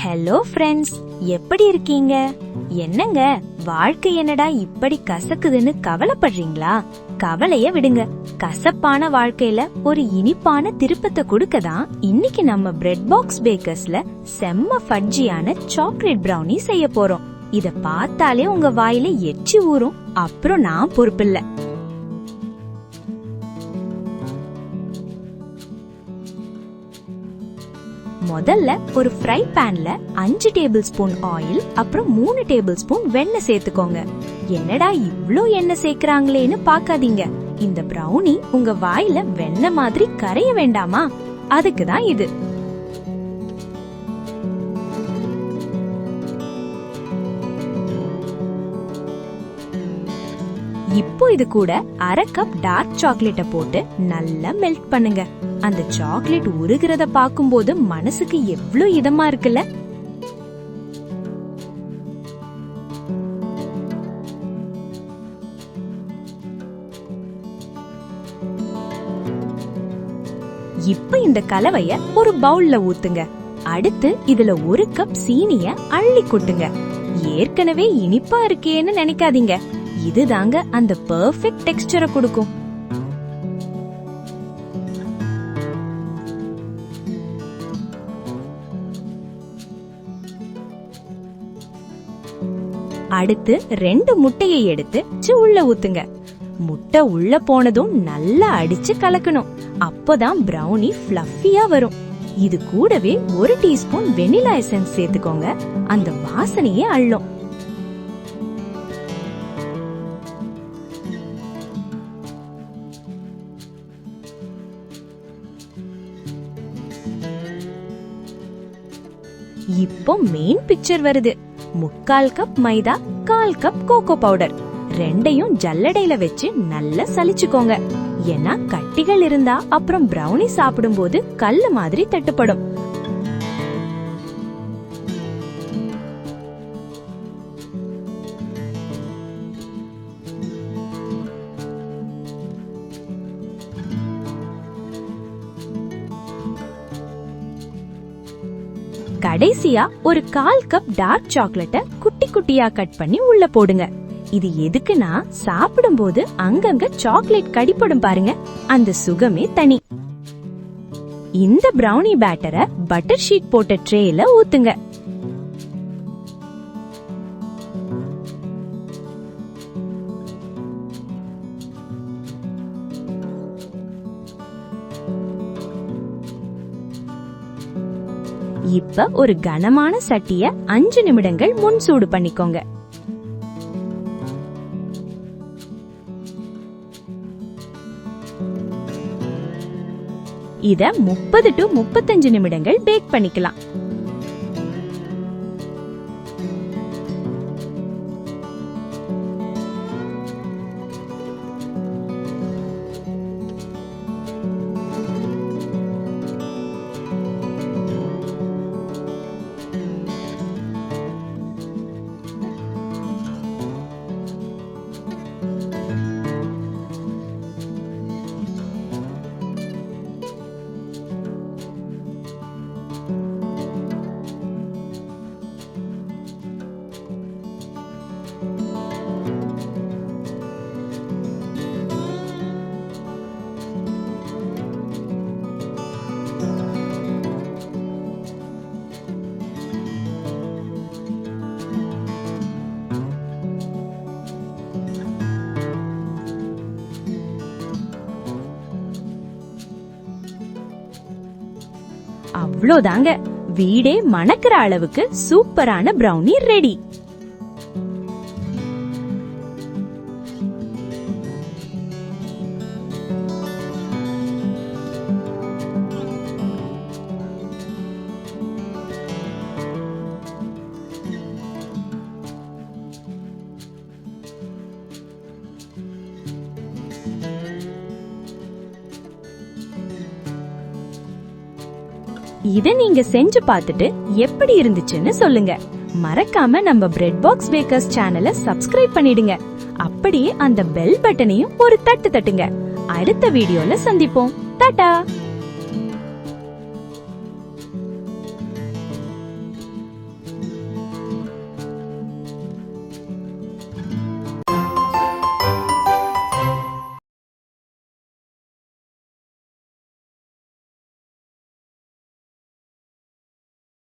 Hello friends, எப்படி இருக்கீங்க? என்னங்க வாழ்க்கை என்னடா இப்படி கசக்குதுன்னு கவலைப்படுறீங்களா? கவலைய விடுங்க. கசப்பான வாழ்க்கையில ஒரு இனிப்பான திருப்பத்தை கொடுக்கதான் இன்னைக்கு நம்ம பிரெட் பாக்ஸ் பேக்கர்ஸ்ல செம்ம ஃபட்ஜியான சாக்லேட் பிரவுனி செய்ய போறோம். இத பார்த்தாலே உங்க வாயில எச்சி ஊறும். அப்புறம் நான் பொறுப்பில்ல. முதல்ல ஒரு ஃப்ரை பேன்ல 5 டேபிள் ஸ்பூன் ஆயில் அப்புறம் 3 டேபிள் ஸ்பூன் வெண்ணெய் சேர்த்துக்கோங்க. என்னடா இவ்ளோ எண்ணெய் சேர்க்கறாங்களேன்னு பாக்காதீங்க. இந்த பிரவுனி உங்க வாயில வெண்ணெய் மாதிரி கரைய வேண்டாமா? அதுக்குதான் இது. இப்போ இது கூட 1/2 கப் டார்க் சாக்லேட்ட போட்டு நல்லா மெல்ட் பண்ணுங்க. அந்த சாக்லேட் உருகிறத பாக்கும்போது மனசுக்கு எவ்ளோ இதமா இருக்குல்ல. இப்ப இந்த கலவைய ஒரு பவுல்ல ஊத்துங்க. அடுத்து இதுல 1 கப் சீனிய அள்ளி கொட்டுங்க. ஏற்கனவே இனிப்பா இருக்கேன்னு நினைக்காதீங்க. இதுதாங்க அந்த பெர்ஃபெக்ட் டெக்ஸ்சரை கொடுக்கும். அடுத்து 2 முட்டையை எடுத்து உள்ள ஊத்துங்க. முட்டை உள்ள போனதும் நல்லா அடிச்சு கலக்கணும். அப்பதான் பிரவுனி ஃப்ளஃபியா வரும். இது கூடவே 1 டீஸ்பூன் வெனிலா எசன்ஸ் சேர்த்துக்கோங்க. அந்த வாசனையே அள்ளும். இப்போ மெயின் பிக்சர் வருது. 3/4 கப் மைதா, 1/4 கப் கோகோ பவுடர், ரெண்டையும் ஜல்லடையில வச்சு நல்லா சலிச்சுக்கோங்க. ஏன்னா கட்டிகள் இருந்தா அப்புறம் பிரவுனி சாப்பிடும்போது கல்லு மாதிரி தட்டுப்படும். கடைசியா ஒரு 1/4 கப் டார்க் சாக்லேட்ட குட்டி குட்டியா கட் பண்ணி உள்ள போடுங்க. இது எதுக்குன்னா சாப்பிடும்போது அங்கங்க சாக்லேட் கடிப்படும் பாருங்க, அந்த சுகமே தனி. இந்த பிரவுனி பேட்டரை பட்டர் ஷீட் போட்ட ட்ரேல ஊத்துங்க. இப்ப ஒரு கனமான சட்டிய 5 நிமிடங்கள் முன் சூடு பண்ணிக்கோங்க. இத 30 to 35 நிமிடங்கள் பேக் பண்ணிக்கலாம். அவ்வளோதாங்க, வீடே மணக்கிற அளவுக்கு சூப்பரான பிரவுனி ரெடி. இத நீங்க செஞ்சு பார்த்துட்டு எப்படி இருந்துச்சுன்னு சொல்லுங்க. மறக்காம நம்ம பிரெட் பாக்ஸ் பேக்கர்ஸ் சேனலை சப்ஸ்கிரைப் பண்ணிடுங்க. அப்படியே அந்த பெல் பட்டனையும் ஒரு தட்டு தட்டுங்க. அடுத்த வீடியோல சந்திப்போம். டாடா.